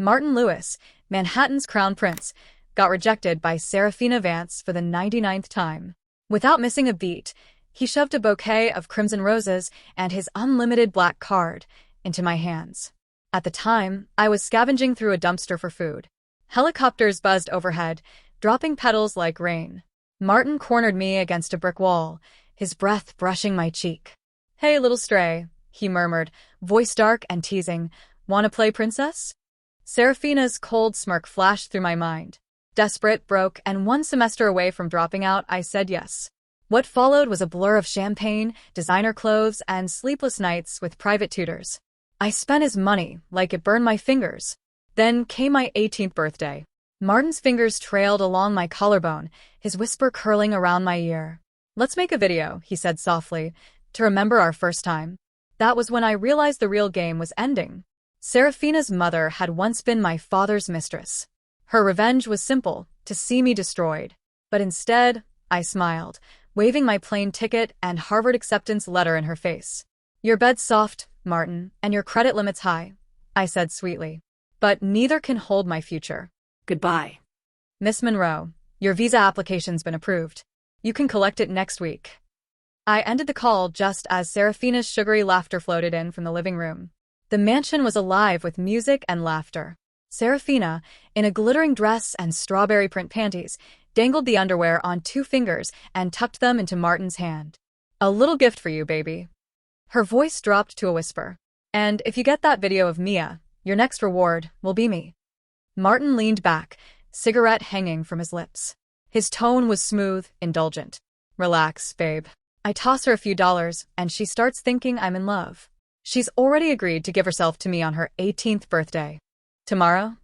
Martin Lewis, Manhattan's Crown Prince, got rejected by Seraphina Vance for the 99th time. Without missing a beat, he shoved a bouquet of crimson roses and his unlimited black card into my hands. At the time, I was scavenging through a dumpster for food. Helicopters buzzed overhead, dropping petals like rain. Martin cornered me against a brick wall, his breath brushing my cheek. "Hey, little stray," he murmured, voice dark and teasing. "Wanna play princess?" Seraphina's cold smirk flashed through my mind. Desperate, broke, and 1 semester away from dropping out, I said yes. What followed was a blur of champagne, designer clothes, and sleepless nights with private tutors. I spent his money like it burned my fingers. Then came my 18th birthday. Martin's fingers trailed along my collarbone, his whisper curling around my ear. "Let's make a video," he said softly, "to remember our first time." That was when I realized the real game was ending. Seraphina's mother had once been my father's mistress. Her revenge was simple, to see me destroyed. But instead, I smiled, waving my plane ticket and Harvard acceptance letter in her face. "Your bed's soft, Martin, and your credit limit's high," I said sweetly. "But neither can hold my future. Goodbye. Miss Monroe, your visa application's been approved. You can collect it next week." I ended the call just as Seraphina's sugary laughter floated in from the living room. The mansion was alive with music and laughter. Seraphina, in a glittering dress and strawberry print panties, dangled the underwear on 2 fingers and tucked them into Martin's hand. "A little gift for you, baby." Her voice dropped to a whisper. "And if you get that video of Mia, your next reward will be me." Martin leaned back, cigarette hanging from his lips. His tone was smooth, indulgent. "Relax, babe. I toss her a few dollars, and she starts thinking I'm in love. She's already agreed to give herself to me on her 18th birthday. Tomorrow?"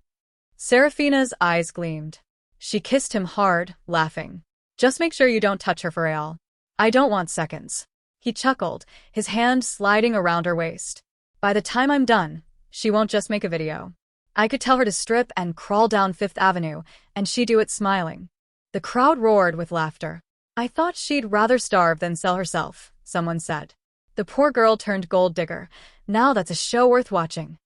Seraphina's eyes gleamed. She kissed him hard, laughing. "Just make sure you don't touch her for real. I don't want seconds." He chuckled, his hand sliding around her waist. "By the time I'm done, she won't just make a video. I could tell her to strip and crawl down Fifth Avenue, and she'd do it smiling." The crowd roared with laughter. "I thought she'd rather starve than sell herself," someone said. "The poor girl turned gold digger. Now that's a show worth watching."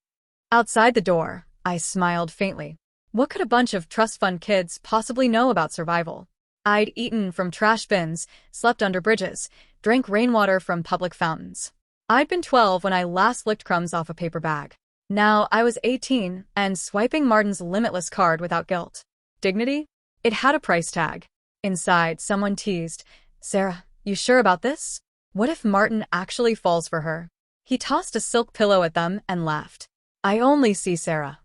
Outside the door, I smiled faintly. What could a bunch of trust fund kids possibly know about survival? I'd eaten from trash bins, slept under bridges, drank rainwater from public fountains. I'd been 12 when I last licked crumbs off a paper bag. Now I was 18 and swiping Martin's limitless card without guilt. Dignity? It had a price tag. Inside, someone teased, "Sarah, you sure about this? What if Martin actually falls for her?" He tossed a silk pillow at them and laughed. "I only see Sarah."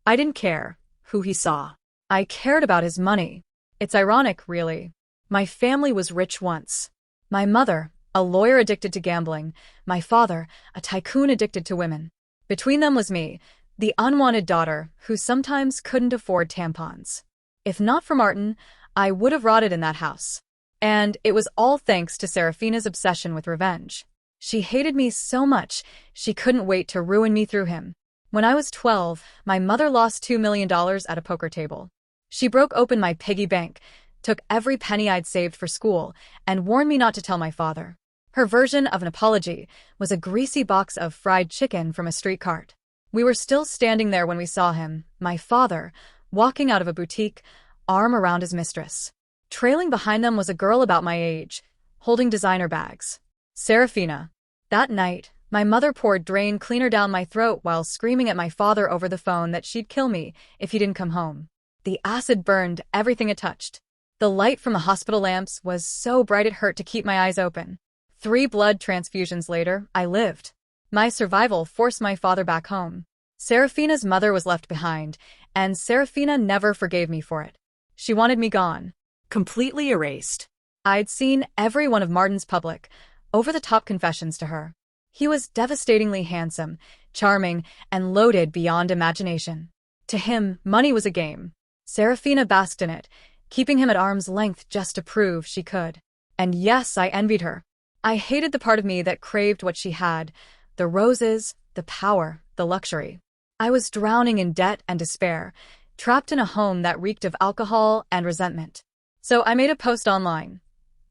I didn't care who he saw. I cared about his money. It's ironic, really. My family was rich once. My mother, a lawyer addicted to gambling, my father, a tycoon addicted to women. Between them was me, the unwanted daughter who sometimes couldn't afford tampons. If not for Martin, I would have rotted in that house. And it was all thanks to Seraphina's obsession with revenge. She hated me so much, she couldn't wait to ruin me through him. When I was 12, my mother lost $2 million at a poker table. She broke open my piggy bank, took every penny I'd saved for school, and warned me not to tell my father. Her version of an apology was a greasy box of fried chicken from a street cart. We were still standing there when we saw him, my father, walking out of a boutique, arm around his mistress. Trailing behind them was a girl about my age, holding designer bags. Seraphina. That night, my mother poured drain cleaner down my throat while screaming at my father over the phone that she'd kill me if he didn't come home. The acid burned everything it touched. The light from the hospital lamps was so bright it hurt to keep my eyes open. 3 blood transfusions later, I lived. My survival forced my father back home. Seraphina's mother was left behind, and Seraphina never forgave me for it. She wanted me gone. Completely erased. I'd seen every one of Martin's public, over-the-top confessions to her. He was devastatingly handsome, charming, and loaded beyond imagination. To him, money was a game. Seraphina basked in it, keeping him at arm's length just to prove she could. And yes, I envied her. I hated the part of me that craved what she had, the roses, the power, the luxury. I was drowning in debt and despair, trapped in a home that reeked of alcohol and resentment. So I made a post online.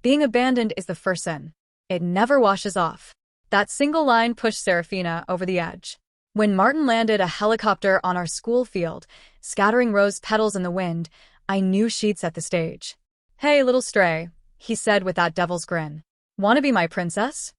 Being abandoned is the first sin. It never washes off. That single line pushed Seraphina over the edge. When Martin landed a helicopter on our school field, scattering rose petals in the wind, I knew she'd set the stage. "Hey, little stray," he said with that devil's grin. "Wanna be my princess?"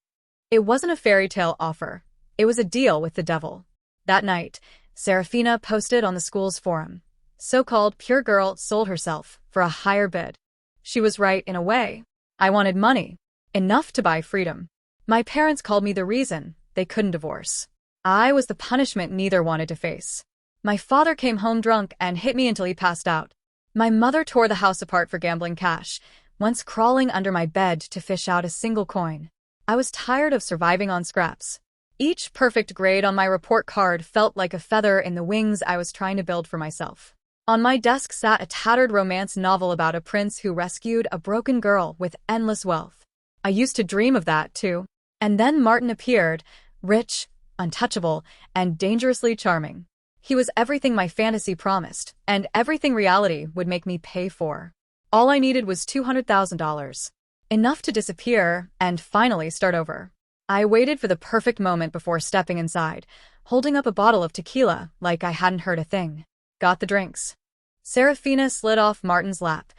It wasn't a fairy tale offer. It was a deal with the devil. That night, Seraphina posted on the school's forum. So-called pure girl sold herself for a higher bid. She was right in a way. I wanted money. Enough to buy freedom. My parents called me the reason they couldn't divorce. I was the punishment neither wanted to face. My father came home drunk and hit me until he passed out. My mother tore the house apart for gambling cash, once crawling under my bed to fish out a single coin. I was tired of surviving on scraps. Each perfect grade on my report card felt like a feather in the wings I was trying to build for myself. On my desk sat a tattered romance novel about a prince who rescued a broken girl with endless wealth. I used to dream of that, too. And then Martin appeared, rich, untouchable, and dangerously charming. He was everything my fantasy promised, and everything reality would make me pay for. All I needed was $200,000. Enough to disappear and finally start over. I waited for the perfect moment before stepping inside, holding up a bottle of tequila like I hadn't heard a thing. Got the drinks. Seraphina slid off Martin's lap,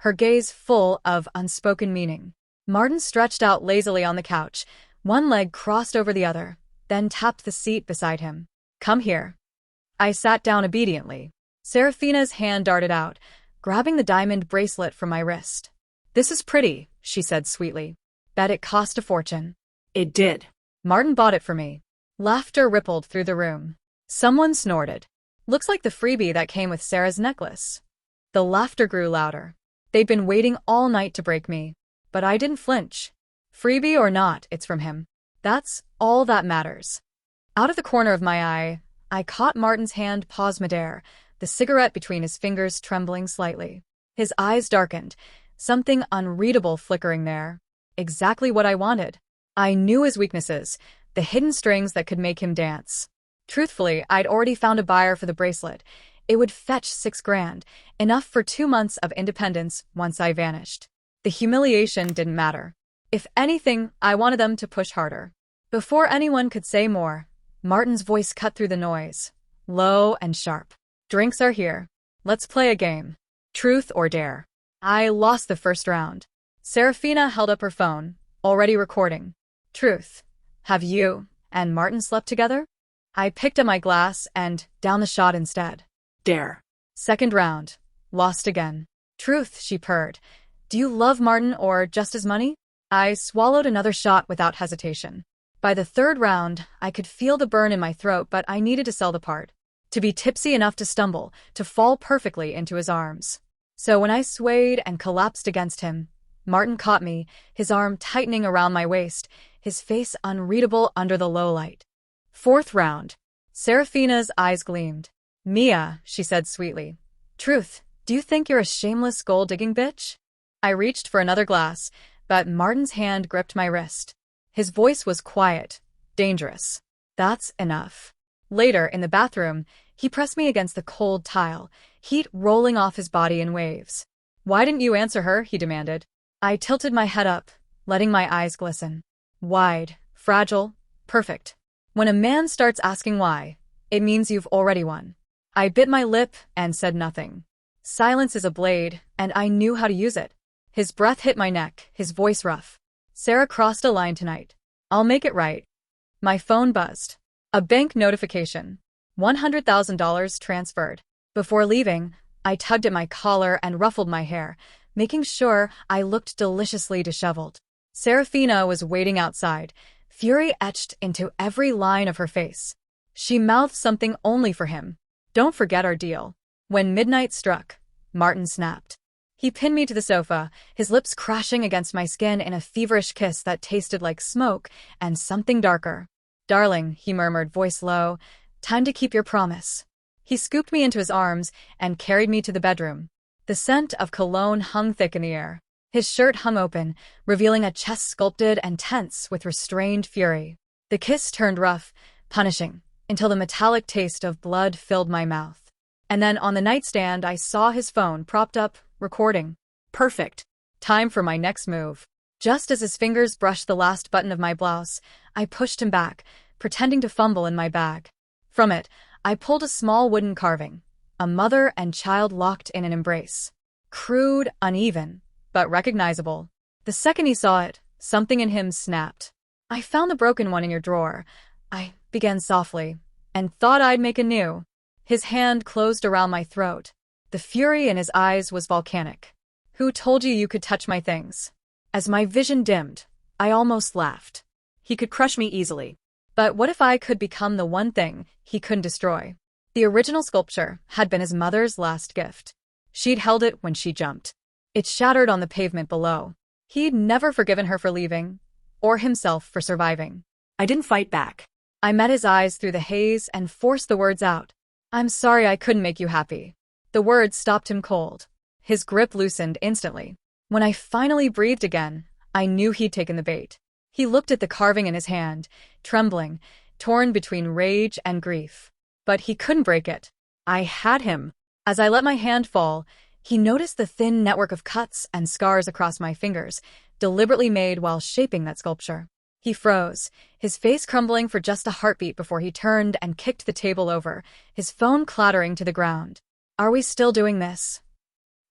her gaze full of unspoken meaning. Martin stretched out lazily on the couch, one leg crossed over the other, then tapped the seat beside him. "Come here." I sat down obediently. Seraphina's hand darted out, grabbing the diamond bracelet from my wrist. "This is pretty," she said sweetly. "Bet it cost a fortune." It did. Martin bought it for me. Laughter rippled through the room. Someone snorted. "Looks like the freebie that came with Sarah's necklace." The laughter grew louder. They'd been waiting all night to break me. But I didn't flinch. Freebie or not, it's from him. That's all that matters. Out of the corner of my eye, I caught Martin's hand pause midair, the cigarette between his fingers trembling slightly. His eyes darkened, something unreadable flickering there. Exactly what I wanted. I knew his weaknesses, the hidden strings that could make him dance. Truthfully, I'd already found a buyer for the bracelet. It would fetch $6,000, enough for 2 months of independence once I vanished. The humiliation didn't matter. If anything, I wanted them to push harder. Before anyone could say more, Martin's voice cut through the noise, low and sharp. "Drinks are here. Let's play a game. Truth or dare." I lost the first round. Seraphina held up her phone, already recording. "Truth. Have you and Martin slept together?" I picked up my glass and downed the shot instead. Dare. Second round. Lost again. "Truth," she purred. "Do you love Martin or just his money?" I swallowed another shot without hesitation. By the third round, I could feel the burn in my throat, but I needed to sell the part. To be tipsy enough to stumble, to fall perfectly into his arms. So when I swayed and collapsed against him, Martin caught me, his arm tightening around my waist, his face unreadable under the low light. Fourth round. Seraphina's eyes gleamed. "Mia," she said sweetly. "Truth, do you think you're a shameless gold-digging bitch?" I reached for another glass, but Martin's hand gripped my wrist. His voice was quiet, dangerous. "That's enough." Later, in the bathroom, he pressed me against the cold tile, heat rolling off his body in waves. "Why didn't you answer her?" he demanded. I tilted my head up, letting my eyes glisten. Wide, fragile, perfect. When a man starts asking why, it means you've already won. I bit my lip and said nothing. Silence is a blade, and I knew how to use it. His breath hit my neck, his voice rough. "Sarah crossed a line tonight. I'll make it right." My phone buzzed. A bank notification. $100,000 transferred. Before leaving, I tugged at my collar and ruffled my hair, making sure I looked deliciously disheveled. Seraphina was waiting outside, fury etched into every line of her face. She mouthed something only for him. "Don't forget our deal." When midnight struck, Martin snapped. He pinned me to the sofa, his lips crashing against my skin in a feverish kiss that tasted like smoke and something darker. "Darling," he murmured, voice low, "time to keep your promise." He scooped me into his arms and carried me to the bedroom. The scent of cologne hung thick in the air. His shirt hung open, revealing a chest sculpted and tense with restrained fury. The kiss turned rough, punishing, until the metallic taste of blood filled my mouth. And then on the nightstand I saw his phone propped up, recording. Perfect. Time for my next move. Just as his fingers brushed the last button of my blouse, I pushed him back, pretending to fumble in my bag. From it, I pulled a small wooden carving, a mother and child locked in an embrace. Crude, uneven, but recognizable. The second he saw it, something in him snapped. "I found the broken one in your drawer," I began softly, "and thought I'd make a new." His hand closed around my throat. The fury in his eyes was volcanic. "Who told you you could touch my things?" As my vision dimmed, I almost laughed. He could crush me easily. But what if I could become the one thing he couldn't destroy? The original sculpture had been his mother's last gift. She'd held it when she jumped. It shattered on the pavement below. He'd never forgiven her for leaving, or himself for surviving. I didn't fight back. I met his eyes through the haze and forced the words out. "I'm sorry I couldn't make you happy." The words stopped him cold. His grip loosened instantly. When I finally breathed again, I knew he'd taken the bait. He looked at the carving in his hand, trembling, torn between rage and grief. But he couldn't break it. I had him. As I let my hand fall, he noticed the thin network of cuts and scars across my fingers, deliberately made while shaping that sculpture. He froze, his face crumbling for just a heartbeat before he turned and kicked the table over, his phone clattering to the ground. "Are we still doing this?"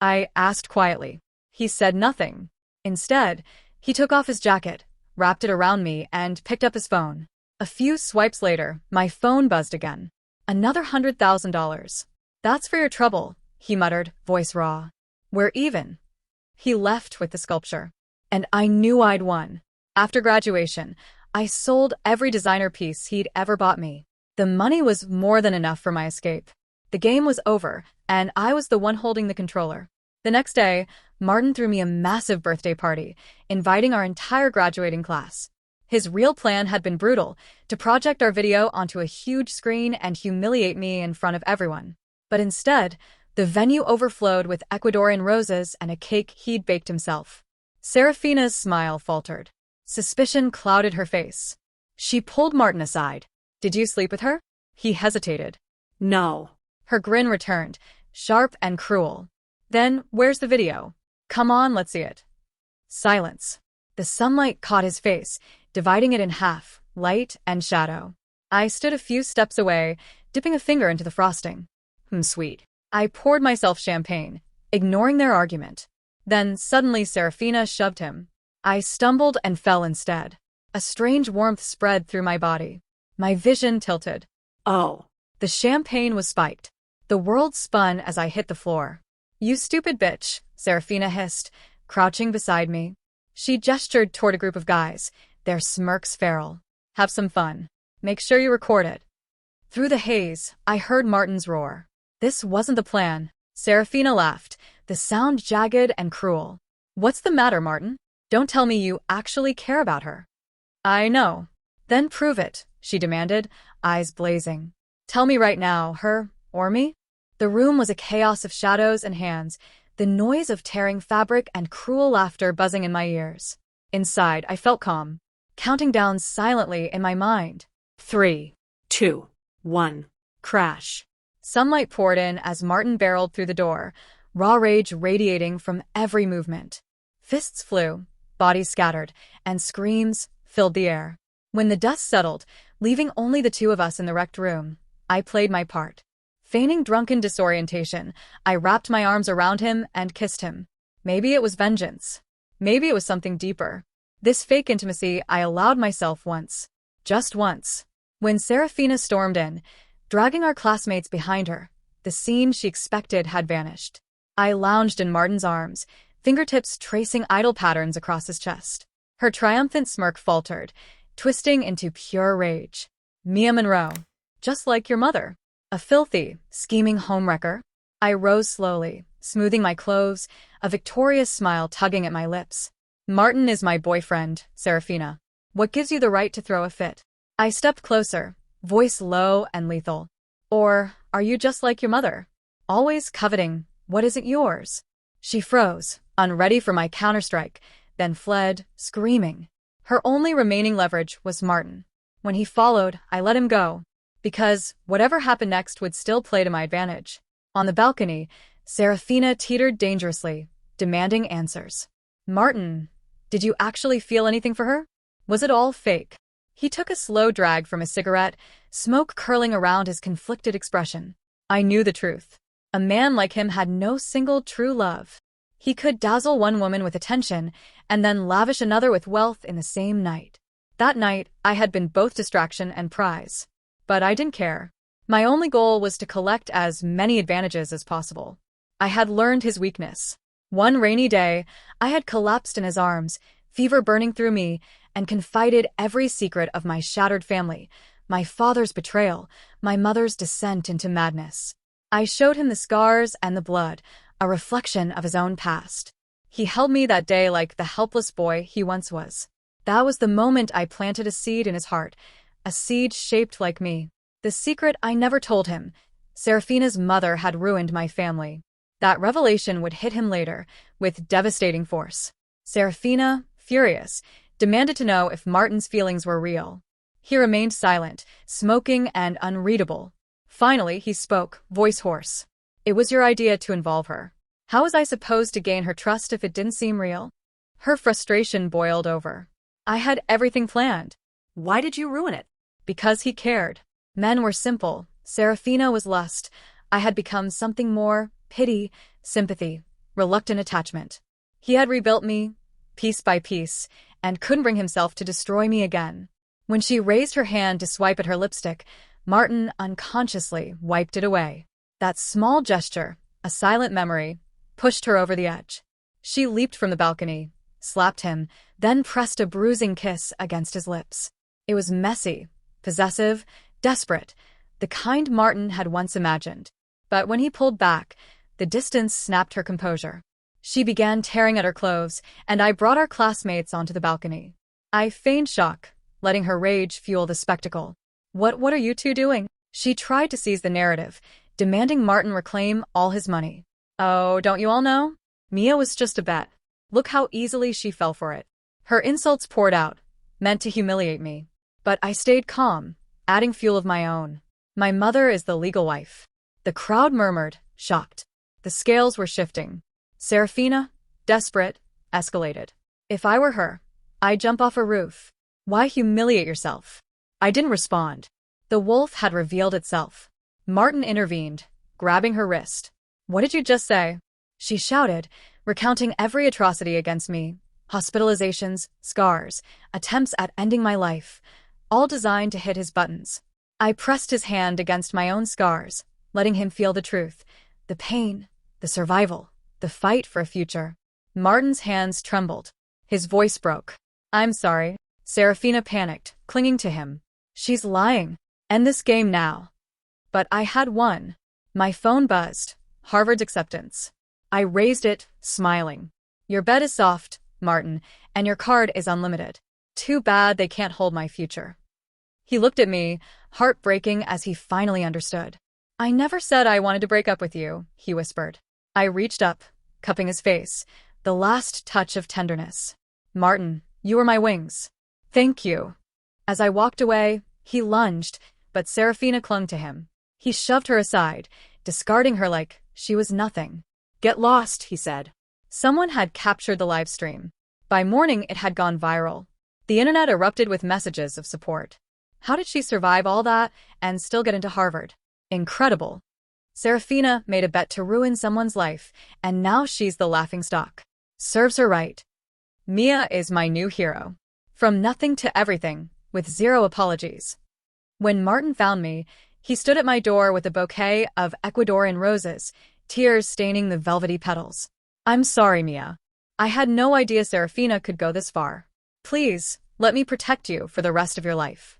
I asked quietly. He said nothing. Instead, he took off his jacket, wrapped it around me, and picked up his phone. A few swipes later, my phone buzzed again. Another $100,000. "That's for your trouble," he muttered, voice raw. "We're even." He left with the sculpture. And I knew I'd won. After graduation, I sold every designer piece he'd ever bought me. The money was more than enough for my escape. The game was over, and I was the one holding the controller. The next day, Martin threw me a massive birthday party, inviting our entire graduating class. His real plan had been brutal, to project our video onto a huge screen and humiliate me in front of everyone. But instead, the venue overflowed with Ecuadorian roses and a cake he'd baked himself. Seraphina's smile faltered. Suspicion clouded her face. She pulled Martin aside. "Did you sleep with her?" He hesitated. No. Her grin returned, sharp and cruel. "Then, where's the video? Come on, let's see it." Silence. The sunlight caught his face, dividing it in half, light and shadow. I stood a few steps away, dipping a finger into the frosting. Sweet. I poured myself champagne, ignoring their argument. Then suddenly Seraphina shoved him. I stumbled and fell instead. A strange warmth spread through my body. My vision tilted. Oh. The champagne was spiked. The world spun as I hit the floor. "You stupid bitch," Seraphina hissed, crouching beside me. She gestured toward a group of guys, their smirks feral. "Have some fun. Make sure you record it." Through the haze, I heard Martin's roar. This wasn't the plan. Seraphina laughed, the sound jagged and cruel. "What's the matter, Martin? Don't tell me you actually care about her." "I know." "Then prove it," she demanded, eyes blazing. "Tell me right now, her or me?" The room was a chaos of shadows and hands, the noise of tearing fabric and cruel laughter buzzing in my ears. Inside, I felt calm, counting down silently in my mind. 3, 2, 1. Crash. Sunlight poured in as Martin barreled through the door, raw rage radiating from every movement. Fists flew, bodies scattered, and screams filled the air. When the dust settled, leaving only the two of us in the wrecked room, I played my part. Feigning drunken disorientation, I wrapped my arms around him and kissed him. Maybe it was vengeance. Maybe it was something deeper. This fake intimacy I allowed myself once. Just once. When Seraphina stormed in, dragging our classmates behind her, the scene she expected had vanished. I lounged in Martin's arms, fingertips tracing idle patterns across his chest. Her triumphant smirk faltered, twisting into pure rage. "Mia Monroe. Just like your mother. A filthy, scheming homewrecker." I rose slowly, smoothing my clothes, a victorious smile tugging at my lips. "Martin is my boyfriend, Seraphina. What gives you the right to throw a fit?" I stepped closer, voice low and lethal. "Or are you just like your mother? Always coveting what isn't yours?" She froze, unready for my counterstrike, then fled, screaming. Her only remaining leverage was Martin. When he followed, I let him go, because whatever happened next would still play to my advantage. On the balcony, Seraphina teetered dangerously, demanding answers. "Martin, did you actually feel anything for her? Was it all fake?" He took a slow drag from his cigarette, smoke curling around his conflicted expression. I knew the truth. A man like him had no single true love. He could dazzle one woman with attention and then lavish another with wealth in the same night. That night, I had been both distraction and prize. But I didn't care. My only goal was to collect as many advantages as possible. I had learned his weakness. One rainy day, I had collapsed in his arms, fever burning through me, and confided every secret of my shattered family, my father's betrayal, my mother's descent into madness. I showed him the scars and the blood, a reflection of his own past. He held me that day like the helpless boy he once was. That was the moment I planted a seed in his heart, a seed shaped like me. The secret I never told him: Seraphina's mother had ruined my family. That revelation would hit him later, with devastating force. Seraphina, furious, demanded to know if Martin's feelings were real. He remained silent, smoking and unreadable. Finally, he spoke, voice hoarse. It was your idea to involve her. How was I supposed to gain her trust if it didn't seem real? Her frustration boiled over. I had everything planned. Why did you ruin it? Because he cared. Men were simple. Seraphina was lust. I had become something more: pity, sympathy, reluctant attachment. He had rebuilt me, piece by piece, and couldn't bring himself to destroy me again. When she raised her hand to swipe at her lipstick, Martin unconsciously wiped it away. That small gesture, a silent memory, pushed her over the edge. She leaped from the balcony, slapped him, then pressed a bruising kiss against his lips. It was messy, possessive, desperate, the kind Martin had once imagined. But when he pulled back, the distance snapped her composure. She began tearing at her clothes, and I brought our classmates onto the balcony. I feigned shock, letting her rage fuel the spectacle. What are you two doing? She tried to seize the narrative, demanding Martin reclaim all his money. Oh, don't you all know? Mia was just a bet. Look how easily she fell for it. Her insults poured out, meant to humiliate me. But I stayed calm, adding fuel of my own. My mother is the legal wife. The crowd murmured, shocked. The scales were shifting. Seraphina, desperate, escalated. If I were her, I'd jump off a roof. Why humiliate yourself? I didn't respond. The wolf had revealed itself. Martin intervened, grabbing her wrist. What did you just say? She shouted, recounting every atrocity against me. Hospitalizations, scars, attempts at ending my life, all designed to hit his buttons. I pressed his hand against my own scars, letting him feel the truth, the pain, the survival, the fight for a future. Martin's hands trembled. His voice broke. I'm sorry. Seraphina panicked, clinging to him. She's lying. End this game now. But I had won. My phone buzzed. Harvard's acceptance. I raised it, smiling. Your bed is soft, Martin, and your card is unlimited. Too bad they can't hold my future. He looked at me, heartbreaking as he finally understood. I never said I wanted to break up with you, he whispered. I reached up, cupping his face, the last touch of tenderness. Martin, you were my wings. Thank you. As I walked away, he lunged, but Seraphina clung to him. He shoved her aside, discarding her like she was nothing. Get lost, he said. Someone had captured the live stream. By morning, it had gone viral. The internet erupted with messages of support. How did she survive all that and still get into Harvard? Incredible. Seraphina made a bet to ruin someone's life, and now she's the laughingstock. Serves her right. Mia is my new hero. From nothing to everything, with zero apologies. When Martin found me, he stood at my door with a bouquet of Ecuadorian roses, tears staining the velvety petals. I'm sorry, Mia. I had no idea Seraphina could go this far. Please, let me protect you for the rest of your life.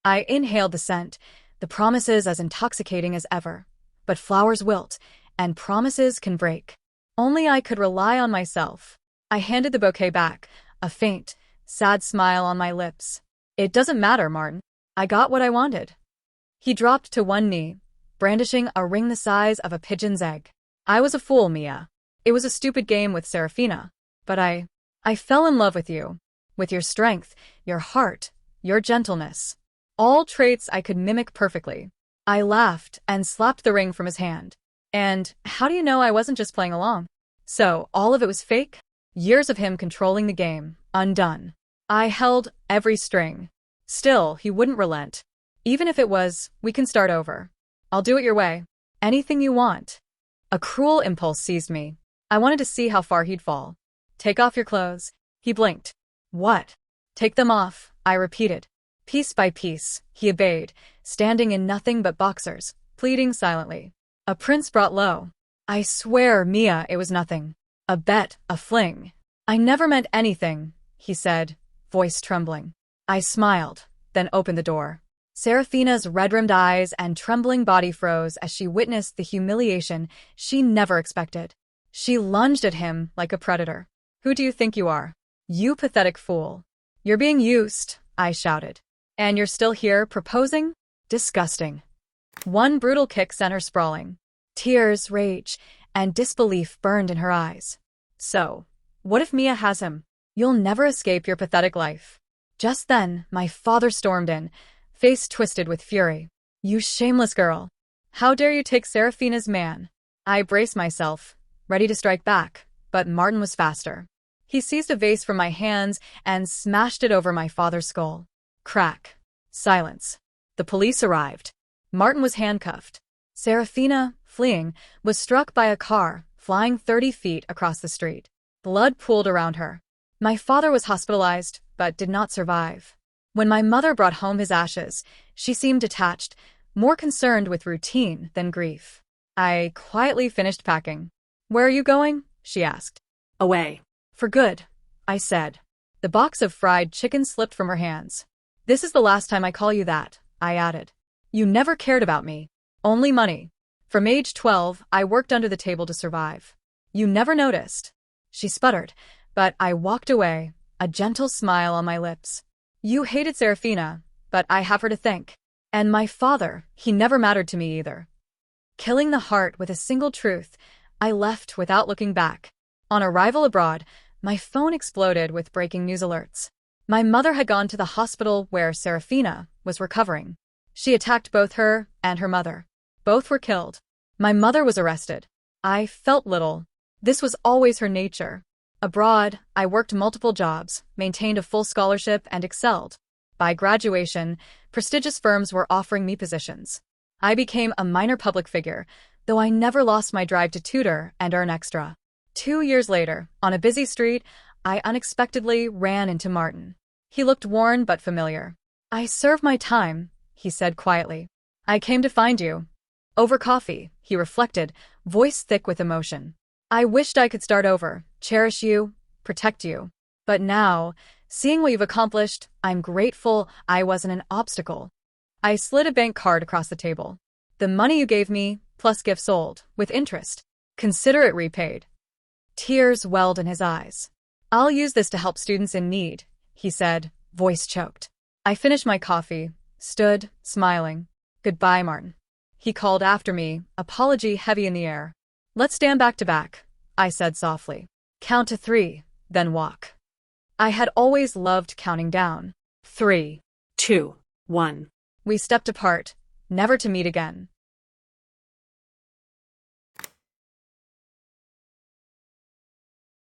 I inhaled the scent, the promises as intoxicating as ever. But flowers wilt, and promises can break. Only I could rely on myself. I handed the bouquet back, a faint, sad smile on my lips. It doesn't matter, Martin. I got what I wanted. He dropped to one knee, brandishing a ring the size of a pigeon's egg. I was a fool, Mia. It was a stupid game with Seraphina. But I fell in love with you. With your strength, your heart, your gentleness. All traits I could mimic perfectly. I laughed and slapped the ring from his hand. And how do you know I wasn't just playing along? So, all of it was fake? Years of him controlling the game, undone. I held every string. Still, he wouldn't relent. Even if it was, we can start over. I'll do it your way. Anything you want. A cruel impulse seized me. I wanted to see how far he'd fall. Take off your clothes. He blinked. What? Take them off, I repeated. Piece by piece, he obeyed, standing in nothing but boxers, pleading silently. A prince brought low. I swear, Mia, it was nothing. A bet, a fling. I never meant anything, he said, voice trembling. I smiled, then opened the door. Seraphina's red-rimmed eyes and trembling body froze as she witnessed the humiliation she never expected. She lunged at him like a predator. Who do you think you are? You pathetic fool. You're being used, I shouted. And you're still here proposing? Disgusting. One brutal kick sent her sprawling. Tears, rage, and disbelief burned in her eyes. So, what if Mia has him? You'll never escape your pathetic life. Just then, my father stormed in, face twisted with fury. You shameless girl. How dare you take Seraphina's man? I braced myself, ready to strike back, but Martin was faster. He seized a vase from my hands and smashed it over my father's skull. Crack. Silence. The police arrived. Martin was handcuffed. Seraphina, fleeing, was struck by a car, flying 30 feet across the street. Blood pooled around her. My father was hospitalized, but did not survive. When my mother brought home his ashes, she seemed detached, more concerned with routine than grief. I quietly finished packing. Where are you going? She asked. Away. For good, I said. The box of fried chicken slipped from her hands. This is the last time I call you that, I added. You never cared about me. Only money. From age 12, I worked under the table to survive. You never noticed. She sputtered, but I walked away, a gentle smile on my lips. You hated Seraphina, but I have her to thank. And my father, he never mattered to me either. Killing the heart with a single truth, I left without looking back. On arrival abroad, my phone exploded with breaking news alerts. My mother had gone to the hospital where Seraphina was recovering. She attacked both her and her mother. Both were killed. My mother was arrested. I felt little. This was always her nature. Abroad, I worked multiple jobs, maintained a full scholarship, and excelled. By graduation, prestigious firms were offering me positions. I became a minor public figure, though I never lost my drive to tutor and earn extra. 2 years later, on a busy street, I unexpectedly ran into Martin. He looked worn but familiar. I served my time, he said quietly. I came to find you. Over coffee, he reflected, voice thick with emotion. I wished I could start over, cherish you, protect you. But now, seeing what you've accomplished, I'm grateful I wasn't an obstacle. I slid a bank card across the table. The money you gave me, plus gifts sold, with interest. Consider it repaid. Tears welled in his eyes. I'll use this to help students in need, he said, voice choked. I finished my coffee, stood, smiling. Goodbye, Martin. He called after me, apology heavy in the air. Let's stand back to back, I said softly. Count to 3, then walk. I had always loved counting down. 3, 2, 1. We stepped apart, never to meet again.